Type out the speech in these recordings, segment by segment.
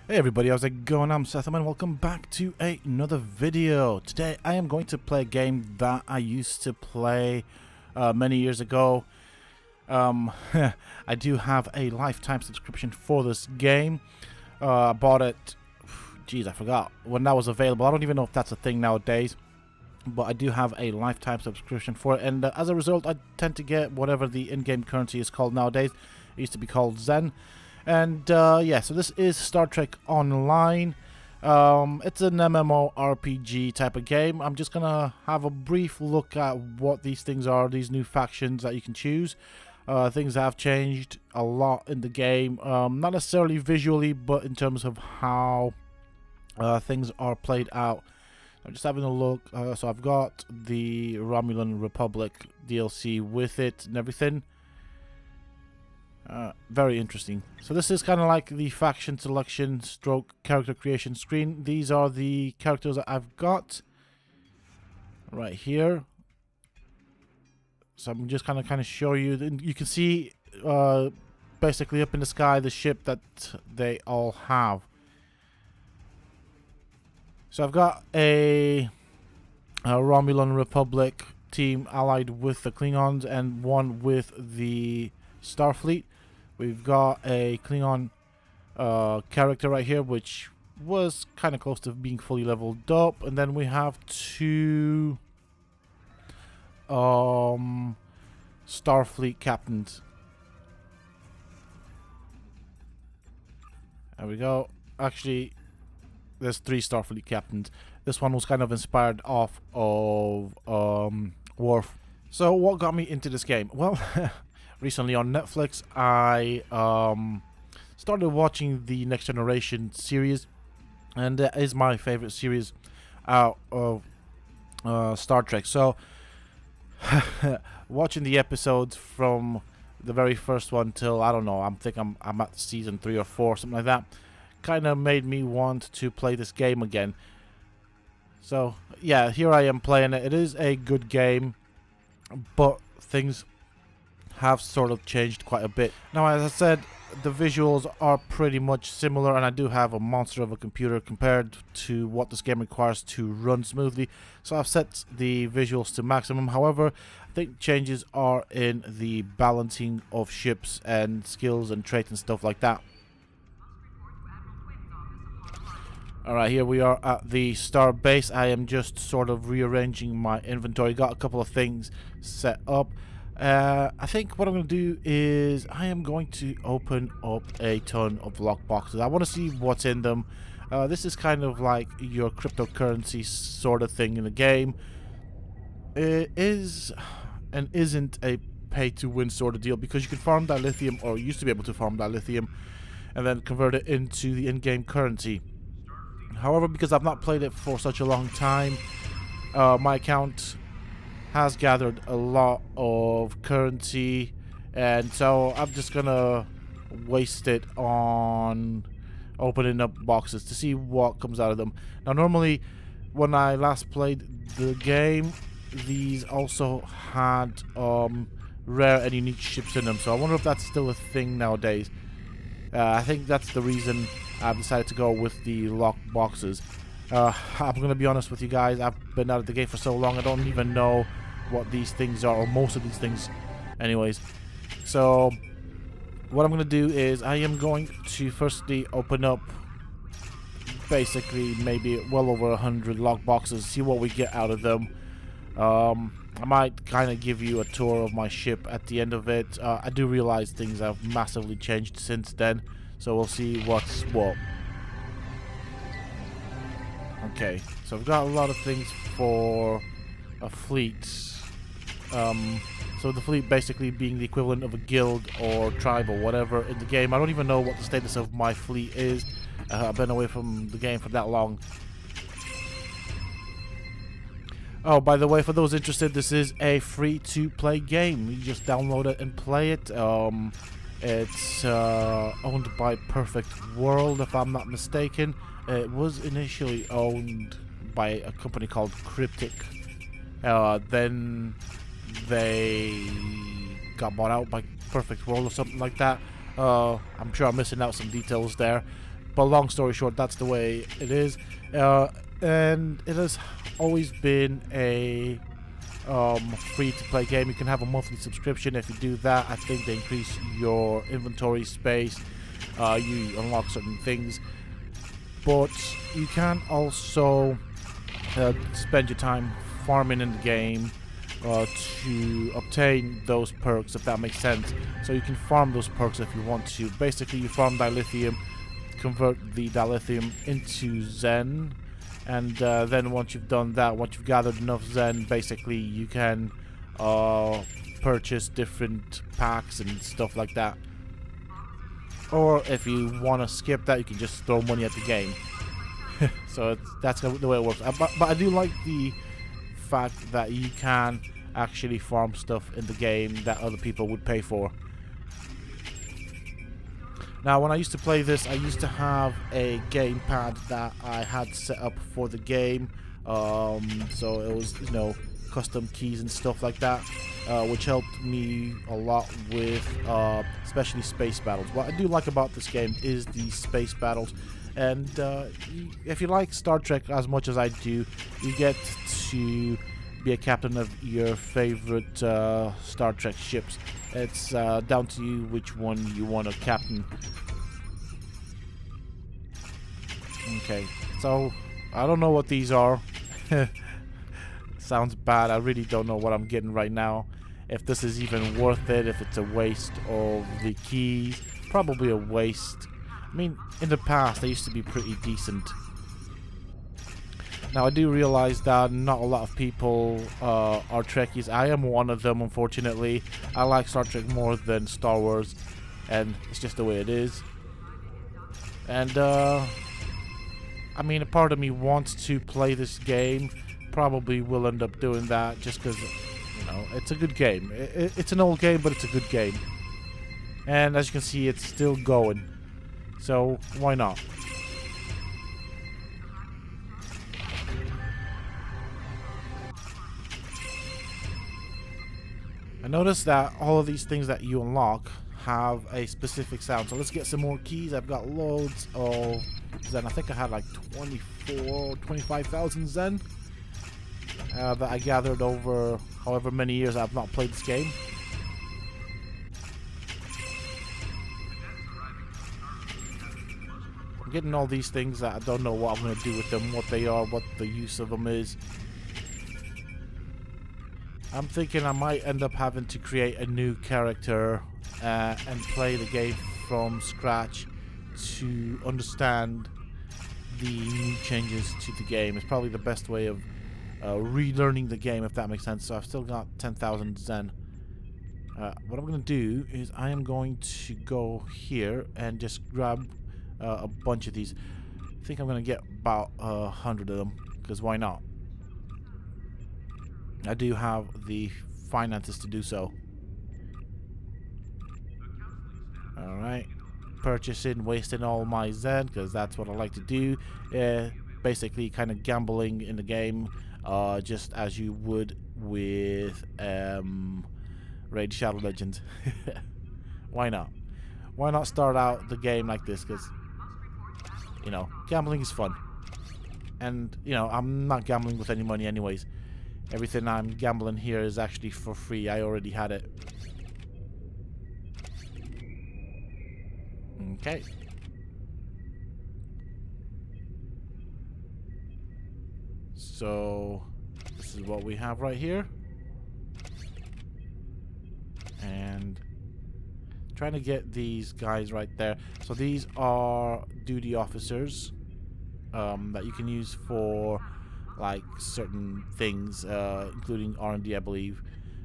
Hey everybody, how's it going? I'm Sethum and welcome back to another video. Today I am going to play a game that I used to play many years ago. I do have a lifetime subscription for this game. I bought it, geez, I forgot when that was available. I don't even know if that's a thing nowadays. But I do have a lifetime subscription for it, and as a result I tend to get whatever the in-game currency is called nowadays. It used to be called Zen. And yeah, so this is Star Trek Online. It's an MMORPG type of game. I'm just gonna have a brief look at what these things are, these new factions that you can choose. Things have changed a lot in the game, not necessarily visually, but in terms of how things are played out. I'm just having a look. So I've got the Romulan Republic DLC with it and everything. Very interesting. So this is kind of like the faction selection stroke character creation screen. These are the characters that I've got right here. So I'm just kind of show you. You can see basically up in the sky the ship that they all have. So I've got a Romulan Republic team allied with the Klingons and one with the Starfleet. We've got a Klingon character right here, which was kind of close to being fully leveled up. And then we have two Starfleet captains. There we go. Actually, there's three Starfleet captains. This one was kind of inspired off of Worf. So what got me into this game? Well, recently on Netflix, I started watching the Next Generation series, and that is my favorite series out of Star Trek. So, watching the episodes from the very first one till, I don't know, I'm at season 3 or 4, something like that, kind of made me want to play this game again. So, yeah, here I am playing it. It is a good game, but things have sort of changed quite a bit. Now, as I said, the visuals are pretty much similar, and I do have a monster of a computer compared to what this game requires to run smoothly. So I've set the visuals to maximum. However, I think changes are in the balancing of ships and skills and traits and stuff like that. Alright, here we are at the star base. I am just sort of rearranging my inventory. Got a couple of things set up. I think what I'm going to do is I am going to open up a ton of lockboxes. I want to see what's in them. This is kind of like your cryptocurrency sort of thing in the game. It is and isn't a pay-to-win sort of deal, because you can farm that lithium, or used to be able to farm that lithium, and then convert it into the in-game currency. However, because I've not played it for such a long time, my account has gathered a lot of currency, and so I'm just gonna waste it on opening up boxes to see what comes out of them. Now, normally when I last played the game, these also had rare and unique ships in them, so I wonder if that's still a thing nowadays. I think that's the reason I've decided to go with the locked boxes. I'm gonna be honest with you guys, I've been out of the game for so long, I don't even know what these things are, or most of these things anyways. So what I'm going to do is I am going to firstly open up basically maybe well over 100 lock boxes, see what we get out of them. I might kind of give you a tour of my ship at the end of it. I do realize things have massively changed since then, so we'll see what's what. Okay, so I've got a lot of things for a fleet. So the fleet basically being the equivalent of a guild or tribe or whatever in the game. I don't even know what the status of my fleet is. I've been away from the game for that long. Oh, by the way, for those interested, this is a free-to-play game. You just download it and play it. It's owned by Perfect World, if I'm not mistaken. It was initially owned by a company called Cryptic. Then they got bought out by Perfect World or something like that. I'm sure I'm missing out some details there, But long story short, that's the way it is. And it has always been a free-to-play game. You can have a monthly subscription. If you do that, I think they increase your inventory space. You unlock certain things. But you can also spend your time farming in the game to obtain those perks, if that makes sense. So you can farm those perks if you want to. Basically, you farm dilithium, convert the dilithium into Zen, and then once you've done that, once you've gathered enough Zen, basically you can purchase different packs and stuff like that. Or if you want to skip that, you can just throw money at the game. So that's the way it works. But I do like the fact that you can actually farm stuff in the game that other people would pay for. Now, when I used to play this, I used to have a gamepad that I had set up for the game. So it was, you know, custom keys and stuff like that, which helped me a lot with especially space battles. What I do like about this game is the space battles. And if you like Star Trek as much as I do, you get to be a captain of your favorite Star Trek ships. It's down to you which one you want to captain. Okay, so I don't know what these are. Sounds bad. I really don't know what I'm getting right now. If this is even worth it, if it's a waste of the keys. Probably a waste. I mean, in the past, they used to be pretty decent. Now, I do realize that not a lot of people are Trekkies. I am one of them, unfortunately. I like Star Trek more than Star Wars, and it's just the way it is. And, I mean, a part of me wants to play this game. Probably will end up doing that just because, you know, it's a good game. It's an old game, but it's a good game. And as you can see, it's still going. So, why not? I noticed that all of these things that you unlock have a specific sound. So let's get some more keys. I've got loads of Zen. I think I had like 25,000 Zen that I gathered over however many years I've not played this game. I'm getting all these things that I don't know what I'm going to do with them, what they are, what the use of them is. I'm thinking I might end up having to create a new character and play the game from scratch to understand the new changes to the game. It's probably the best way of relearning the game, if that makes sense. So I've still got 10,000 Zen. What I'm going to do is I am going to go here and just grab a bunch of these. I think I'm going to get about 100 of them, because why not? I do have the finances to do so. Alright. Purchasing, wasting all my Zen, because that's what I like to do. Basically kind of gambling in the game, just as you would with Raid Shadow Legends. Why not? Why not start out the game like this? Because, you know, gambling is fun. And, you know, I'm not gambling with any money anyways. Everything I'm gambling here is actually for free. I already had it. Okay. So, this is what we have right here. And trying to get these guys right there. So these are duty officers that you can use for like certain things, including R&D, I believe.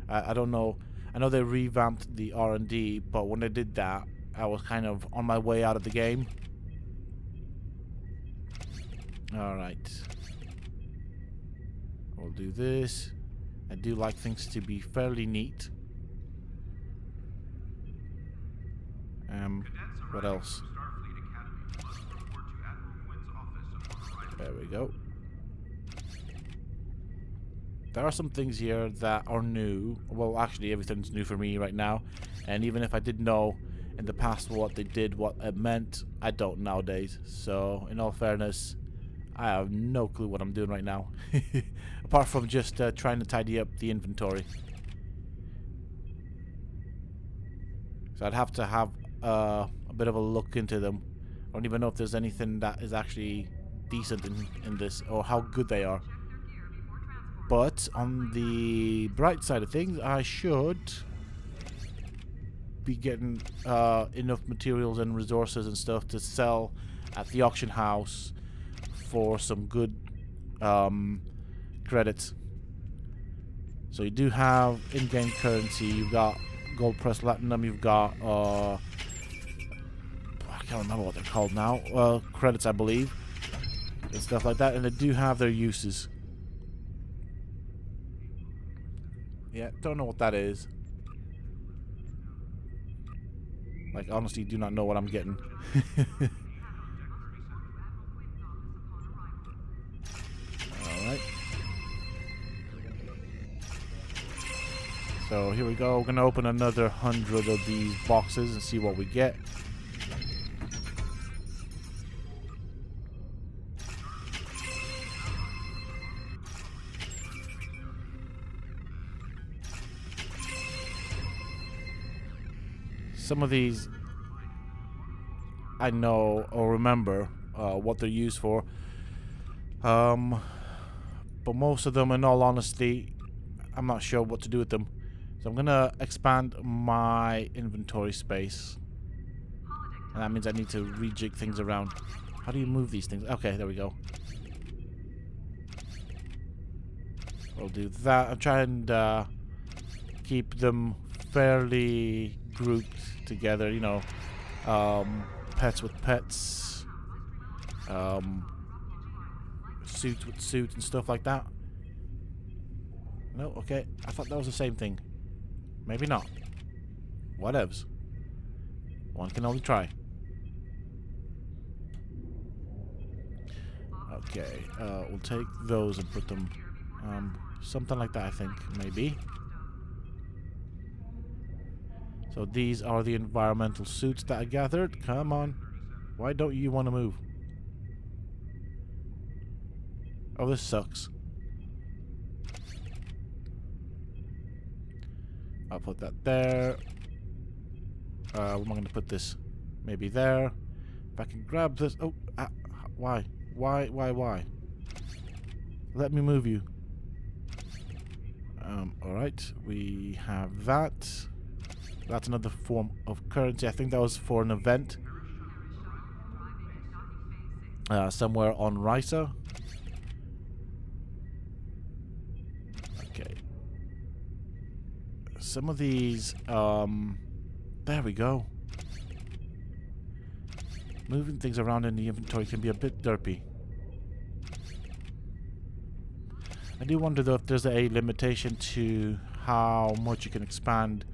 I don't know. I know they revamped the R&D, but when they did that, I was kind of on my way out of the game. Alright. We'll do this. I do like things to be fairly neat. What else? There we go. There are some things here that are new. Well, actually, everything's new for me right now. And even if I did know, in the past what they did, what it meant, I don't nowadays. So in all fairness, I have no clue what I'm doing right now. Apart from just trying to tidy up the inventory. So I'd have to have a bit of a look into them. I don't even know if there's anything that is actually decent in this, or how good they are. But on the bright side of things, I should be getting enough materials and resources and stuff to sell at the auction house for some good credits. So you do have in-game currency. You've got gold press platinum. You've got I can't remember what they're called now. Credits, I believe, and stuff like that. And they do have their uses. Yeah, don't know what that is. Like, honestly, do not know what I'm getting. Alright. So here we go. We're going to open another 100 of these boxes and see what we get. Some of these I know or remember what they're used for, but most of them, in all honesty, I'm not sure what to do with them. So I'm gonna expand my inventory space, and that means I need to rejig things around. How do you move these things? Okay, there we go. We'll do that. I'm trying to keep them fairly grouped together, you know, pets with pets, suits with suits and stuff like that. No, okay, I thought that was the same thing. Maybe not. Whatevs. One can only try. Okay, we'll take those and put them, something like that, I think, maybe. So these are the environmental suits that I gathered. Come on. Why don't you want to move? Oh, this sucks. I'll put that there. Where am I going to put this? Maybe there. If I can grab this. Oh, why? Why? Let me move you. Alright. We have that. That's another form of currency. I think that was for an event somewhere on Risa. Okay. Some of these, there we go. Moving things around in the inventory can be a bit derpy. I do wonder though if there's a limitation to how much you can expand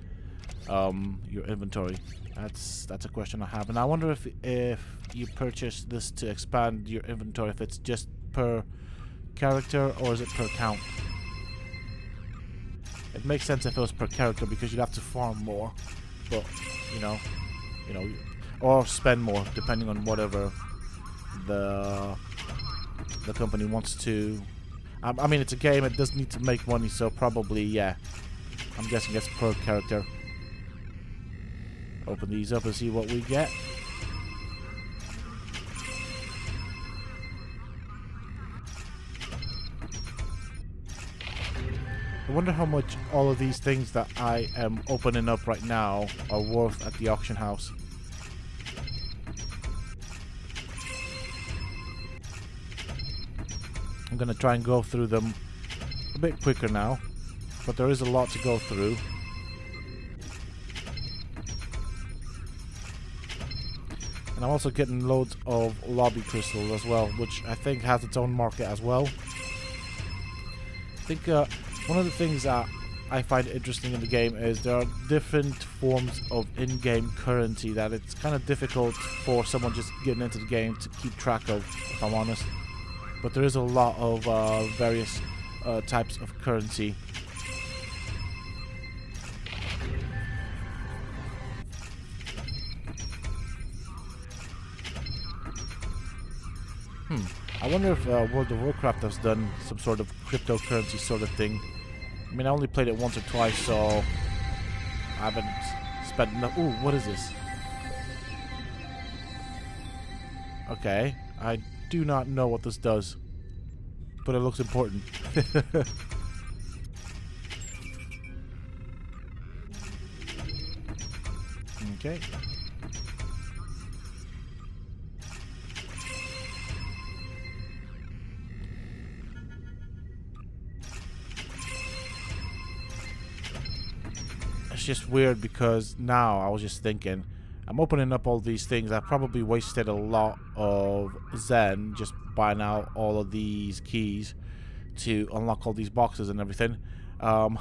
your inventory. That's a question I have, and I wonder if you purchase this to expand your inventory, if it's just per character or is it per count. It makes sense if it was per character because you'd have to farm more, but you know, or spend more depending on whatever the company wants to. I mean, it's a game; it does need to make money, so probably yeah. I'm guessing it's per character. Open these up and see what we get. I wonder how much all of these things that I am opening up right now are worth at the auction house. I'm going to try and go through them a bit quicker now, but there is a lot to go through. And I'm also getting loads of lobby crystals as well, which I think has its own market as well. I think one of the things that I find interesting in the game is there are different forms of in-game currency that it's kind of difficult for someone just getting into the game to keep track of, if I'm honest. But there is a lot of various types of currency. I wonder if World of Warcraft has done some sort of cryptocurrency sort of thing. I mean, I only played it once or twice, so I haven't spent enough. Ooh, what is this? Okay, I do not know what this does, but it looks important. Okay. It's just weird because now I was just thinking, I'm opening up all these things. I probably wasted a lot of Zen just buying out all of these keys to unlock all these boxes and everything. But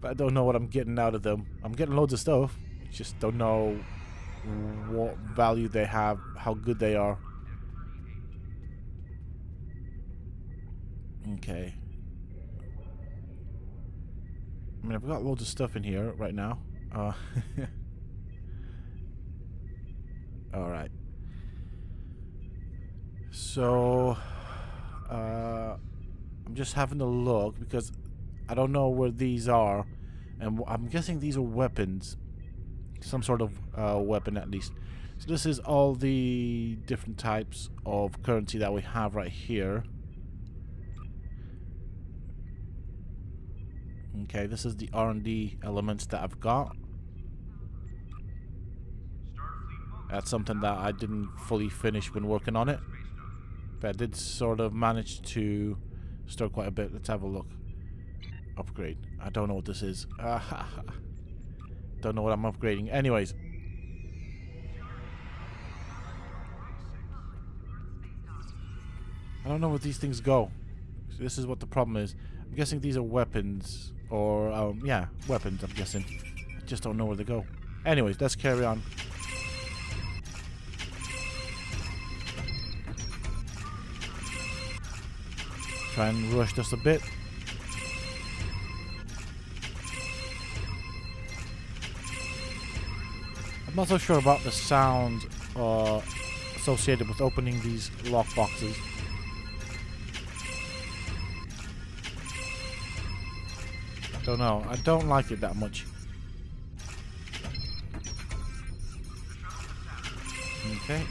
I don't know what I'm getting out of them. I'm getting loads of stuff. Just don't know what value they have, how good they are. Okay. I mean, I've got loads of stuff in here right now. Alright. So, I'm just having a look because I don't know where these are. And I'm guessing these are weapons. Some sort of weapon at least. So this is all the different types of currency that we have right here. Okay, this is the R&D elements that I've got. That's something that I didn't fully finish when working on it, but I did sort of manage to store quite a bit. Let's have a look. Upgrade. I don't know what this is. Don't know what I'm upgrading. Anyways. I don't know where these things go. So this is what the problem is. I'm guessing these are weapons. Or, yeah, weapons, I'm guessing. I just don't know where they go. Anyways, let's carry on. Try and rush this a bit. I'm not so sure about the sound associated with opening these lock boxes. Don't know. I don't like it that much. Okay.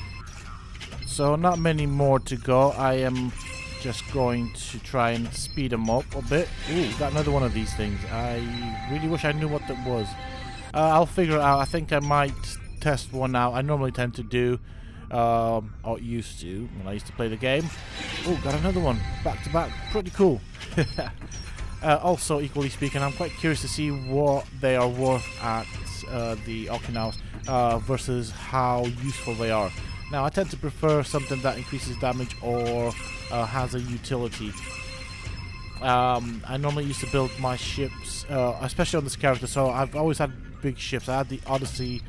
So not many more to go. I am just going to try and speed them up a bit. Ooh, got another one of these things. I really wish I knew what that was. I'll figure it out. I think I might test one out. I normally tend to do, or used to, when I used to play the game. Ooh, got another one. Back to back. Pretty cool. Also, equally speaking, I'm quite curious to see what they are worth at the auction house versus how useful they are. Now, I tend to prefer something that increases damage or has a utility. I normally used to build my ships, especially on this character, so I've always had big ships. I had the Odyssey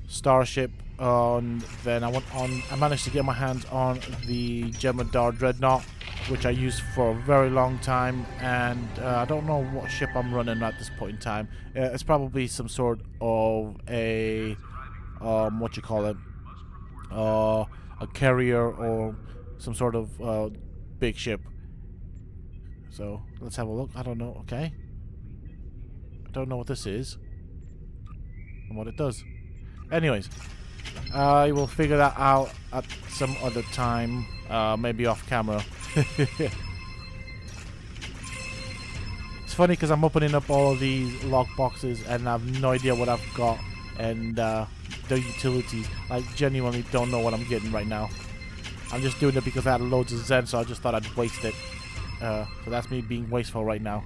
Starship, then I managed to get my hands on the Jemadar Dreadnought, which I used for a very long time, and I don't know what ship I'm running at this point in time. It's probably some sort of a what you call it, a carrier or some sort of big ship. So let's have a look. I don't know. Okay, I don't know what this is and what it does. Anyways, I will figure that out at some other time, maybe off camera. It's funny because I'm opening up all of these lock boxes and I have no idea what I've got and their utilities. I genuinely don't know what I'm getting right now. I'm just doing it because I had loads of Zen, so I just thought I'd waste it. So that's me being wasteful right now.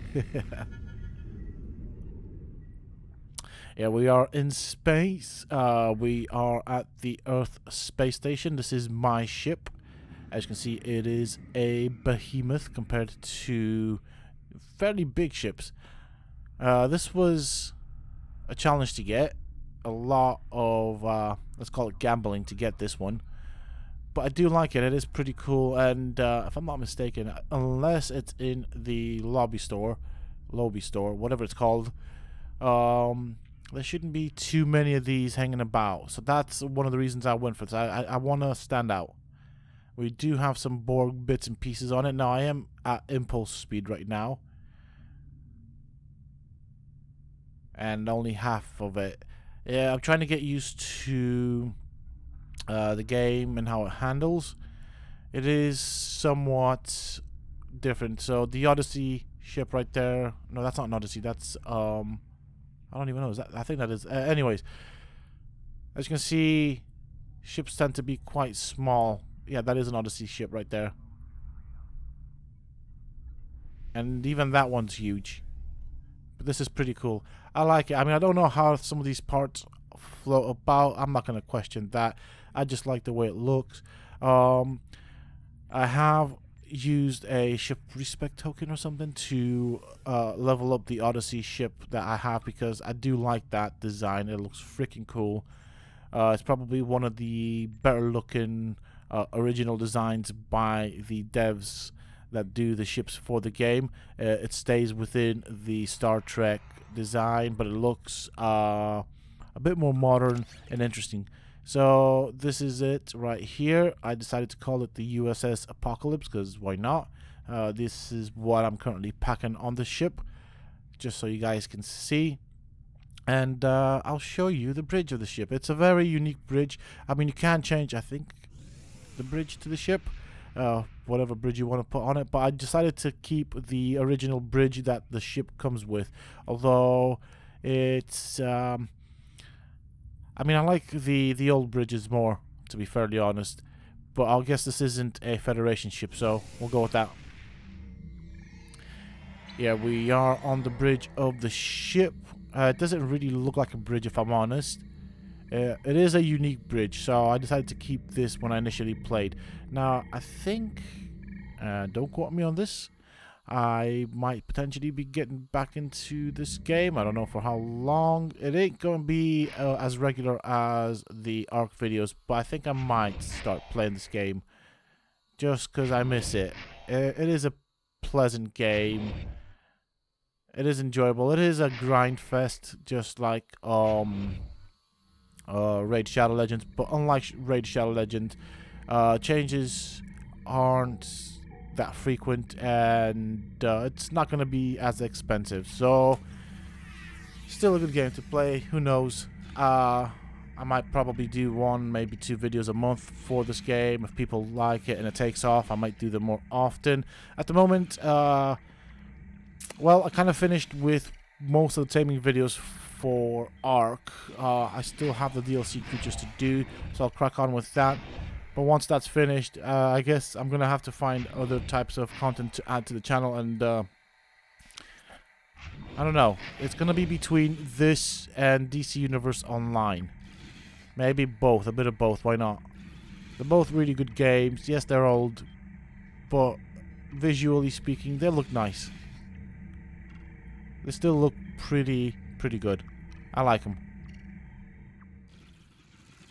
Yeah, we are in space. We are at the Earth space station. This is my ship. As you can see, it is a behemoth compared to fairly big ships. This was a challenge to get. A lot of, let's call it gambling to get this one. But I do like it. It is pretty cool. And if I'm not mistaken, unless it's in the lobby store, whatever it's called, there shouldn't be too many of these hanging about. So that's one of the reasons I went for this. I want to stand out. We do have some Borg bits and pieces on it. Now, I am at impulse speed right now. And only half of it. Yeah, I'm trying to get used to the game and how it handles. It is somewhat different. So the Odyssey ship right there. No, that's not an Odyssey. That's I don't even know. Is that? I think that is. Anyways, as you can see, ships tend to be quite small. Yeah, that is an Odyssey ship right there. And even that one's huge. But this is pretty cool. I like it. I mean, I don't know how some of these parts float about. I'm not going to question that. I just like the way it looks. I have used a ship respect token or something to level up the Odyssey ship that I have, because I do like that design. It looks freaking cool. It's probably one of the better looking original designs by the devs that do the ships for the game. It stays within the Star Trek design, but it looks a bit more modern and interesting. So this is it right here. I decided to call it the USS Apocalypse because why not? This is what I'm currently packing on the ship, just so you guys can see. And I'll show you the bridge of the ship. It's a very unique bridge. I mean, you can change, I think, the bridge to the ship, whatever bridge you want to put on it, but I decided to keep the original bridge that the ship comes with, although it's I mean, I like the old bridges more, to be fairly honest, but I guess this isn't a Federation ship, so we'll go with that. Yeah, we are on the bridge of the ship. It doesn't really look like a bridge, if I'm honest. It is a unique bridge, so I decided to keep this when I initially played. Now, I think, don't quote me on this, I might potentially be getting back into this game. I don't know for how long. It ain't going to be as regular as the ARC videos, but I think I might start playing this game just because I miss it. It is a pleasant game. It is enjoyable. It is a grind fest, just like Raid Shadow Legends, but unlike Raid Shadow Legends, changes aren't that frequent, and it's not going to be as expensive, so still a good game to play. Who knows, I might probably do one, maybe 2 videos a month for this game. If people like it and it takes off, I might do them more often. At the moment, well, I kind of finished with most of the taming videos for ARC. I still have the DLC creatures to do, so I'll crack on with that. But once that's finished, I guess I'm gonna have to find other types of content to add to the channel, and I don't know. It's gonna be between this and DC Universe Online. Maybe both, a bit of both. Why not? They're both really good games. Yes, they're old, but visually speaking, they look nice. They still look pretty good. I like them.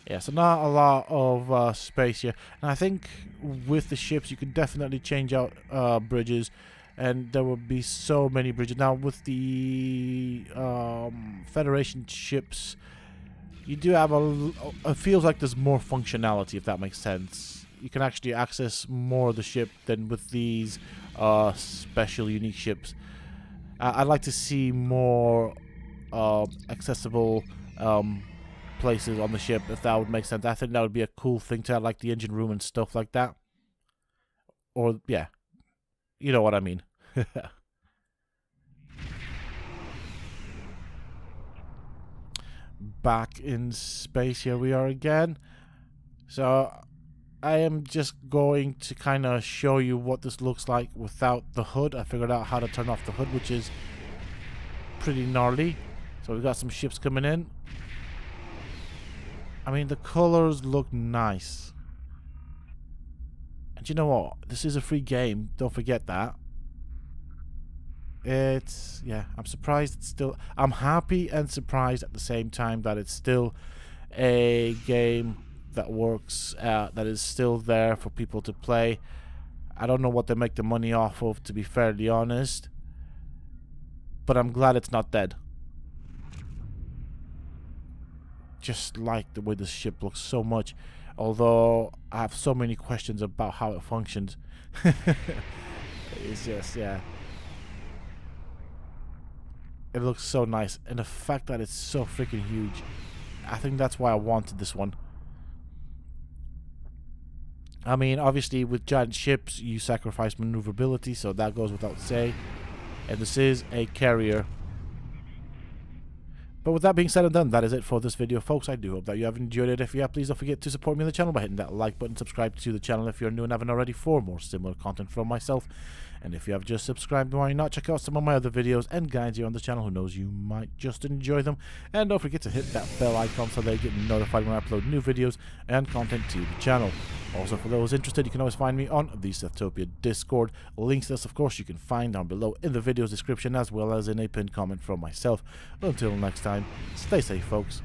Yeah, so not a lot of space here. And I think with the ships, you can definitely change out bridges. And there will be so many bridges. Now, with the Federation ships, you do have it feels like there's more functionality, if that makes sense. You can actually access more of the ship than with these special, unique ships. I'd like to see more accessible places on the ship, if that would make sense. I think that would be a cool thing to have, like the engine room and stuff like that. Or, yeah, you know what I mean. Back in space, here we are again. So I am just going to kind of show you what this looks like without the hood. I figured out how to turn off the hood, which is pretty gnarly. So we've got some ships coming in. I mean, the colors look nice. And you know what? This is a free game. Don't forget that. It's, yeah, I'm surprised it's still... I'm happy and surprised at the same time that it's still a game that works, that is still there for people to play. I don't know what they make the money off of, to be fairly honest. But I'm glad it's not dead. just like the way this ship looks so much, although I have so many questions about how it functions. It's just, yeah, it looks so nice, and the fact that it's so freaking huge, I think that's why I wanted this one. I mean, obviously with giant ships you sacrifice maneuverability, so that goes without saying, and this is a carrier. But with that being said and done, that is it for this video, folks. I do hope that you have enjoyed it. If you have, please don't forget to support me on the channel by hitting that like button, subscribe to the channel if you're new and haven't already for more similar content from myself. And if you have just subscribed, why not check out some of my other videos and guides here on the channel, who knows, you might just enjoy them. And don't forget to hit that bell icon so that you get notified when I upload new videos and content to the channel. Also, for those interested, you can always find me on the Sethtopia Discord. Links to this, of course, you can find down below in the video's description, as well as in a pinned comment from myself. Until next time, stay safe, folks.